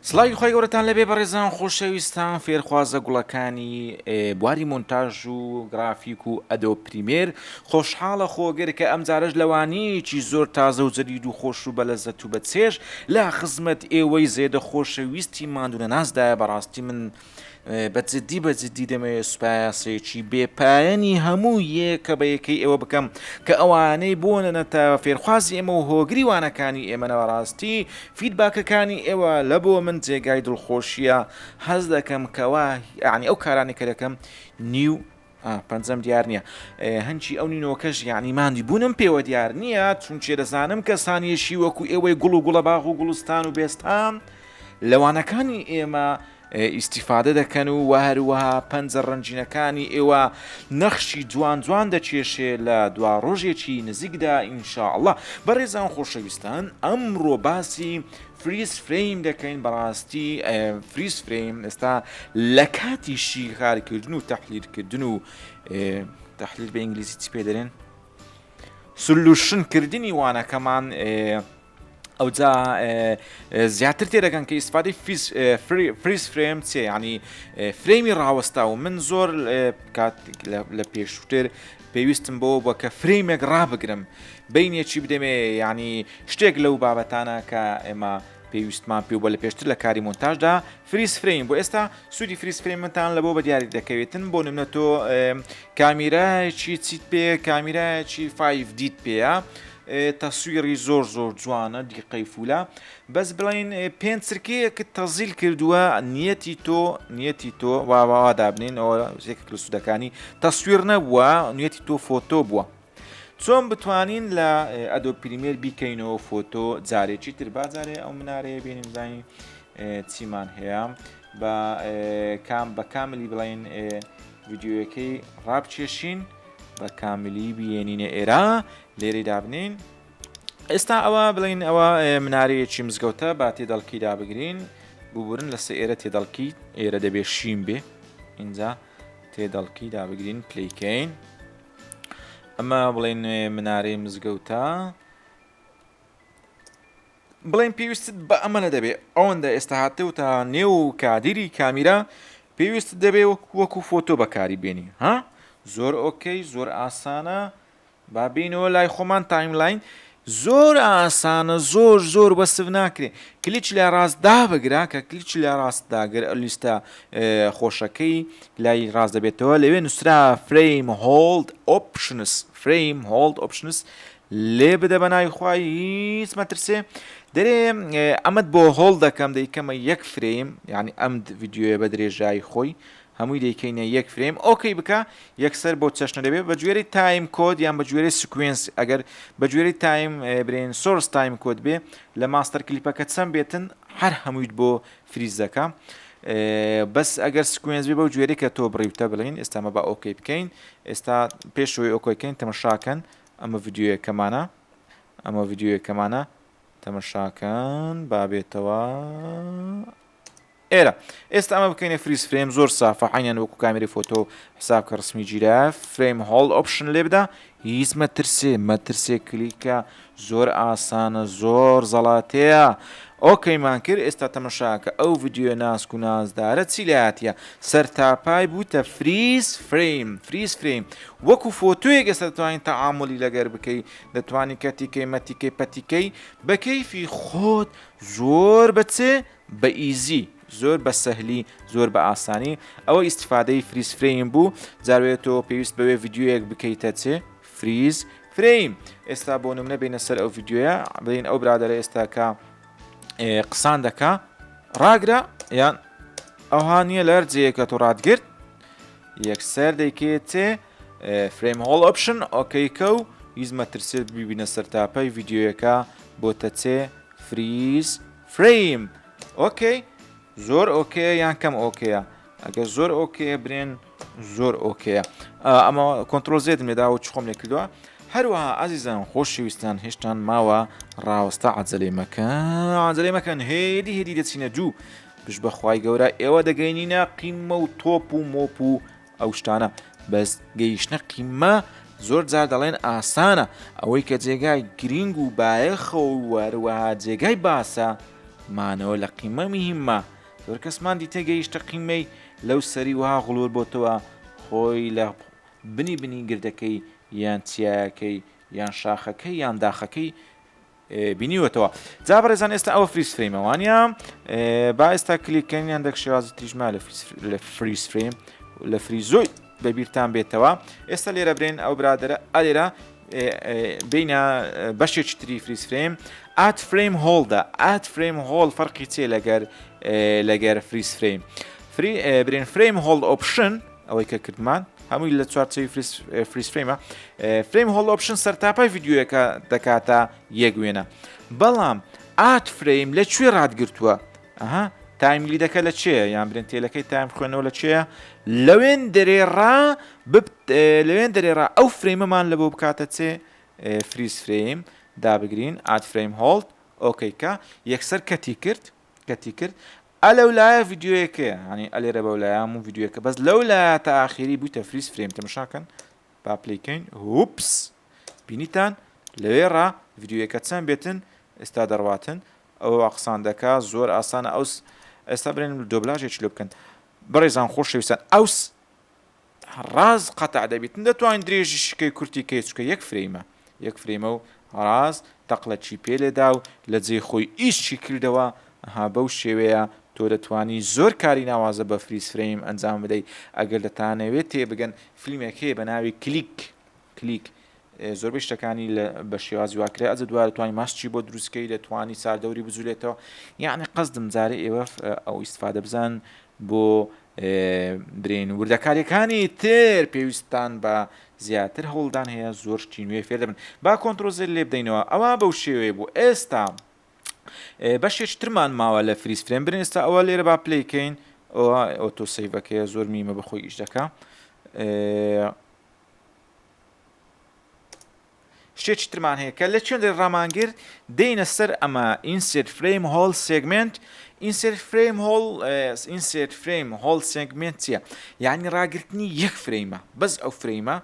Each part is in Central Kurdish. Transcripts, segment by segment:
سڵاوی خۆی گەورەتان لەبێ بەڕێزان خۆشەویستان فێرخوازە گوڵەکانی بواری مۆنتاژ و گرافیک و ئەدۆ پریمێر خۆشحاڵە خۆگر کە ئەم جارەش لەوانەیەکی زۆر تازە و جەدید و خۆش و بەلەزەت و بەچێژ لا خزمەت ئێوەی زێدە خۆشەویستی ماندونە نازدایە بەڕاستی من بەجددی دەمەوێت سوپایاسێکی بێپایەنی هەموو یەکە بە یەکەی ئێوە بکەم کە ئەوانەی بۆنەنەتە فێرخوازی ئێمە و هۆگریوانەکانی ئێمەنەوە ڕاستی فیدباکەکانی ئێوە لە بۆ من جێگای دڵخۆشیە هەز دەکەم کەوا یعنی ئەو کارانی کە دەکەم نیو پەنجەم دیار نییە هەنچی ئەو نینەوەکەش یعنی ماندی بوونم پێوە دیار نییە چونچێ دەزانم کەسانیشی وەکو ئێوەی گوڵ و گوڵە باغ و گوڵستان و بێستان لەوانەکانی ئێمە ئیسیفادە دەکەن و هەروەها پەنجە ڕەنجینەکانی ئێوە نەخشی جوان جوان دەچێشێ لە دوا ڕۆژێکی نزیکدا ئینشاءڵڵا بەڕێزان خۆشەویستان ئەمڕۆ باسی فریز فریم دەکەین بەڕاستی فریز فریم ئێستا لە کاتیشی کارکردن و تەحلیلکردن و تەحلیل بە ئینگلیزی چی پێ دەرێن سولوشنکردنی وانەکەمان ئەوجا زیاتر تێدەکەن کە ئیسفادەی فریز فریم چێ ینی فرێمی ڕاوەستا و من زۆر لە پێشووتر پێویستم بۆ کە فرێمێک ڕابگرم بینێکی بدەمێ ینی شتێک لەو بابەتانە کە ئێمە پێویستمان پێ بە لە پێشتر لە کاری مۆنتاژدا فریز فریم بۆ ئێستا سوودی فریز فریمتان لە بۆ بە دیاری دەکەوێتن بۆ نمونە تۆ کامیرایەکی چیت پێ کامیرایەکی 5دیت پێەیە تەسویری زۆر جوانە دیقەی فولە بەس بڵین پێنج چرکەیەکت تەزیل کردووە نیەتی تۆ وا دابنین ئەوە یەکێک لە سوودەکانی تەسویر نەبووە نیەتی تۆ فۆتۆ بووە چۆن بتوانین لە ئەدۆ پریمێر بیکەینەوە فۆتۆ جارێکی تر بازارێ ئەو منارەیە بینیم زانی چیمان هەیە بە کاملی بڵین ڤیدیۆیەکەی ڕابچێشین بە کاملی بێنینە ئێرە لێرەی دابنین ئێستا ئەوە بڵین ئەوە منارەیەکی مزگەوتە با تێدەڵکی دابگرین ببورن لەسەر ئێرە تێدەڵکی ئێرە دەبێت شیم بێ اینجا تێدەڵکی دابگرین پلیکەین ئەمە بڵین منارەی مزگەوتە بڵین پێویستت بە ئەمەە دەبێت ئەوەندە ئێستا هاتەوە تا نێو کادیری کامیرا پێویست دەبێت وەکو فۆتۆ بەکاری بێنی ها زۆر ئۆکەی زۆر ئاسانە با بینەوە لای خۆمان تایملاین زۆر ئاسانە زۆر بەسف ناکرێ کلیچ لە ڕاست دابگرا کە کلیچ لە ڕاست داگر لیستە خۆشەکەی لای ڕاست دەبێتەوە لەوێ نووسرا فریم هۆڵد ئۆپشنس لێ بدە بە ناوی خوای هیچ مەترسێ دەرێ ئەمەد بۆ هۆڵ دەکەم دەیکەمە یەک فریم یعنی ئەم ڤیدیۆیە بە درێژایی خۆی هەمووی دەیکەینە یەک فریم ئۆکەی بکە یەکسەر بۆ چەشنە دەبێت بە گوێرەی تایم کۆد یان بە گوێرەی سکوێنس ئەگەر بە گوێرەی تایم برین سۆرس تایم کۆد بێ لە ماستەر کلیپەکە چەند بێتن هەر هەموویت بۆ فریز دەکە بەس ئەگەر سکوێنس بێ بە گوێرەی کە تۆ بڕیوتە بڵین ئێستامە بە ئۆکەی بکەین ئێستا پێشەوەی ئۆکۆیکەین تەمەشاکەن ئەمە ڤیدیۆیەکەمانە تەمەشاکەن بابێتەوە ئێرە ئێستا ئەمە بکەینە فریز فریم زۆر سافە عینەن وەکو کامیری فۆتۆ حساب کە ڕسمی گیرە فریم هۆڵ ئۆپشن لێ بدە هیچ مەترسێ کلیکە زۆر ئاسانە زۆر زەڵاتەیە ئۆکەیمان کرد ئێستا تەمەشاکە ئەو ڤیدیۆ ناسک و نازدارە چی لایەتە سەرتاپای بووتە فریز فریم وەکو فۆتۆیەک ئێستا دەتوانین تەعاملی لەگەر بکەی دەتوانین کەتیکەی مەتیکەی پەتیکەی بە کەیفی خۆت زۆر بەچێ بە ئیزی زۆر بە سەهلی زۆر بە ئاسانی ئەوە ئیسیفادەی فریز فریم بوو جاروێتەوە پێویست بەوێ ڤیدیۆیەک بکەیتە چێ فریز فریم ئێستا بۆ نمونە بینە سەر ئەو ڤیدیۆیە بڵین ئەو برادەرە ئێستا کە قسان دەکا ڕاگرە یان ئەوها نییە لەر جەیەکە تۆ ڕادگرت یەکسەر دەیکێت چێ فریم هۆڵ ئۆپشن ئۆکەیکە و هیچ مەترسێت ببینە سەرتاپەی ڤیدیۆیەکە بۆتە چێ فریز فریم ئۆکەی زۆر ئۆکەیە یان کەم ئۆکەیە ئەگەر زۆر ئۆکەیە برێن زۆر ئۆکەیە ئەمە کۆنتڕۆل زێدم لێدا و چ خۆم لێ کردووە هەروەها ئازیزان خۆشەویستان هێشتان ماوە ڕاوەستا عەجەلەی مەکەن هێدی دەچینە دوو پش بەخوای گەورە ئێوە دەگەینینە قیمە و تۆپ و مۆپ و ئەو شتانە بەس گەیشتنە قیمە زۆر جار دەڵێن ئاسانە ئەوەی کە جێگای گرنگ و بایەخە و وەروەها جێگای باسە مانەوە لە قیمە میهمە زۆر کەسمان دیتە گەیشتە قیمەی لەو سەری وها غڵور بۆتەوە خۆی لە بنی گردەکەی یان چیاکەی یان شاخەکەی یان داخەکەی بینیوەتەوە جا بەڕێزان ئێستا ئەوە فریز فرێمەوانە با ئێستا کلیکەنیان دەکشێوازی تریژما لە فریز فرێم لە فریزۆی بەبییران بێتەوە ئێستا لێرە برێن ئەو برادرە ئەلێرە بینە بەشێکی تری فریز فرێم ئات فرێم هۆڵدا ئات فرێم هۆڵ فەرقی چێ لەگەر فریز فرێم برێن فرێم هۆڵ ئۆپشن ئەوەی کە کردمان هەمووی لە چوارچەوی فریز فرێمە فرێم هۆڵ ئۆپشن سەرتاپای ڤیدیۆیەکە دەکاتە یەکوێنە بەڵام ئات فرێم لەکوێ ڕادگرتووە ئەها تایملیدەکە لە چێە یان برێن تێلەکەی تایم خوێنەوە لە چێە لەوێن دەرێڕا ئەو فرێمەمان لە بۆ بکاتە چێ فریز فرێم دابگرین ئات فرێم هۆڵد ئۆکەیکە یەکسەر کەتی کرد ئەلەو لایە ڤیدیۆیەکەیە هەنی ئەلێرە بەو لایە هەموو ڤیدیۆیەکە بەس لەو لایە تا ئاخیری بوویتە فریز فرێم تەماشاکەن با پلەیکەین هوپس بینیتان لەوێڕا ڤیدیۆیەکە چەند بێتن ئێستا دەڕواتن ئەوە قسان دەکا زۆر ئاسانە ئەوس ئێستا برێن دۆبلاژێکی لێ بکەن بەڕێزان خۆشەویستان ئەوس ڕاز قەتع دەبێتن دەتوانین درێژی شکەی کورتی کەیچکە یەک فرێمە و ڕاز تەقلەچی پێ لێدا و لە جێ خۆی ئیشی کردەوە ها بەو شێوەیە تۆ دەتوانی زۆر کاری ناوازە بە فریز فرێم ئەنجام بدەیت ئەگەر دەتانەوێت تێبگەن فیلمێکەیە بە ناوی کلیک زۆربەی شتەکانی بە شێوازی واکرێ ئەجە دووارە توانی ماسچی بۆ دروستکەی دەتوانی ساردەوری بزولێتەوە یعنی قەزدم جارێ ئێوە ئەو ئیسفادە بزان بۆ برێن وردەکاریەکانی تر پێویستان بە زیاتر هەوڵدان هەیە زۆر شتی نوێ فێر دەبن با کۆنتڕۆزێر لێ بدەینەوە ئەوە بەو شێوەیە بوو ئێستا بەشێک ترمان ماوە لە فریز فرێم برێن ئێستا ئەوە لێرە با پلەیکەین ئەوە ئۆتۆ سەیڤەکەیە زۆر میمە بەخۆی ئیش دەکا شتێکی ترمان هەیە کە لە چێن ڕامانگر دێنە سەر ئەمە ئینسێرت فرێم هۆڵ سێگمنت ئینسێرت فرێم هۆڵ سێگمنت چییە یعنی ڕاگررتنی یەک فرێمە بەس ئەو فرێمە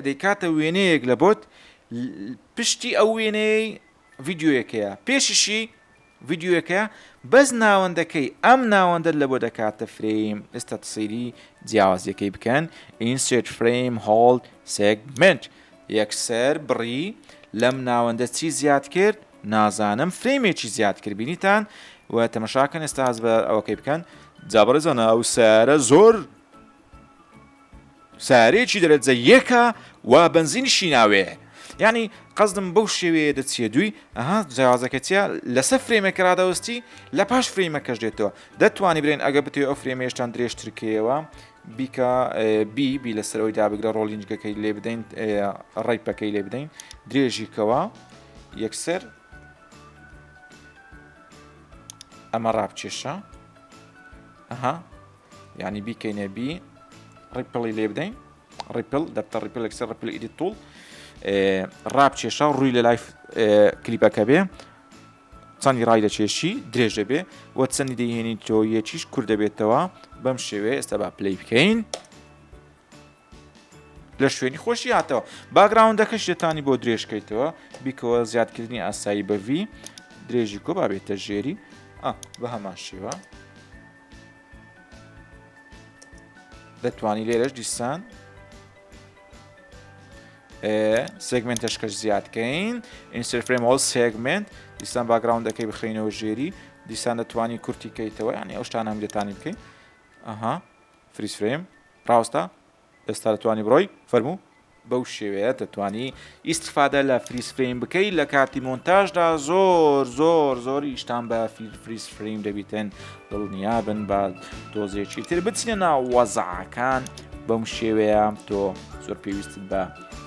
دەیکاتە وێنەیەک لە بۆت پشتی ئەو وێنەی ڤیدیۆیەکەیە پێششی ڤیدیۆەکە بەس ناوەندەکەی ئەم ناوەندە لە بۆ دەکاتە فرێم ئێستا سەیری جیاوازیەکەی بکەن ئینسێرت فرێم هۆڵ سێگمنت یەکسەر بڕی لەم ناوەندە چی زیاد کرد نازانم فرێمێکی زیاد کرد بینیتان و تەمەشاکەن ئێستا هەز بە ئەوەکەی بکەن جابەرەزانە ئەو سارە زۆر سارێکی دەرەجە یەکە و بەنزینیشی ناوێ یعنی قەزدم بەو شێوەیە دەچیە دوی ئەها جیاوازەکە چیە لەسەر فرێمێکە ڕادەوەستی لە پاش فرێمەکەش دێتەوە دەتوانی برێن ئەگە بتێ ئەو فرێمە هێشتان درێژترکەوە بیکە بی لەسەرەوەی دابگرە ڕۆڵینجگەکەی لێ بدەین ڕێپەکەی لێ بدەین درێژیکەوە یەکسەر ئەمە ڕابچێشە ئەها یعنی بیکەینە بی ڕێپڵی لێ بدەین ڕێپل دەبتە ڕێپل یەکسەر ڕێپل ئیدیت توڵ ڕابچێشە ڕووی لە لای کلیپەکە بێ چەندی ڕای دەچێشی درێژە بێ وە چەندی دەیهێنی تۆ یەکیش کوور دەبێتەوە بەم شێوێ ئێستا با پلەی بکەین لە شوێنی خۆشی هاتەوە باگراوندەکەش دەتانی بۆ درێژکەیتەوە بیکەوە زیادکردنی ئاسایی بەڤی درێژی کۆ با بێتە ژێری بە هەمان شێوە دەتوانی لێرەش دیسان سێگمنتەشکەش زیادکەین ئینسێرت فرێم هۆڵ سێگمنت دیسان باگراوندەکەی بخەینەوە ژێری دیسان دەتوانی کورتی کەیتەوە یعنی ئەو شتانە هەم دەتانی بکەین ئەها فریز فرێم ڕاوەستا ئێستا دەتوانی بڕۆی فەرموو بەو شێوەیە دەتوانی ئیستفادە لە فریز فرێم بکەیت لە کاتی مۆنتاژدا زۆری ئیشتان بە فریز فرێم دەبیتن دڵنیا بن بە دۆزێکی تر بچینە ناو وەزعەکان بەم شێوەیە تۆ زۆر پێویستت بە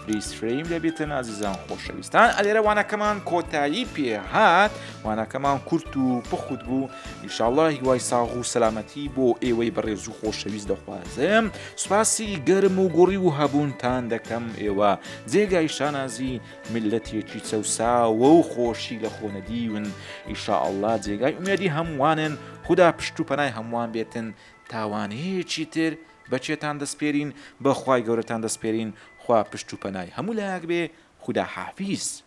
فریز فرێم دەبێتن ئازیزان خۆشەویستان ئەلێرە وانەکەمان کۆتایی پێهات وانەکەمان کورت و پخوت بوو ئینشاءڵڵا هیوای ساغ و سەلامەتی بۆ ئێوەی بەڕێز و خۆشەویست دەخوازم سوپاسی گەرم و گۆڕی و هەبوونتان دەکەم ئێوە جێگای شانازی ملەتێکی چەوساوە و خۆشی لە خۆنەدیون ئینشاءڵڵا جێگای ئومێدی هەمووانن خوددا پشت و پەنای هەمووان بێتن تاوانەیەکی تر بەچێتان دەسپێرین بەخوای گەورەتان دەسپێرین خوا پشت و پەنای هەموو لایەک بێ خوددا حافیز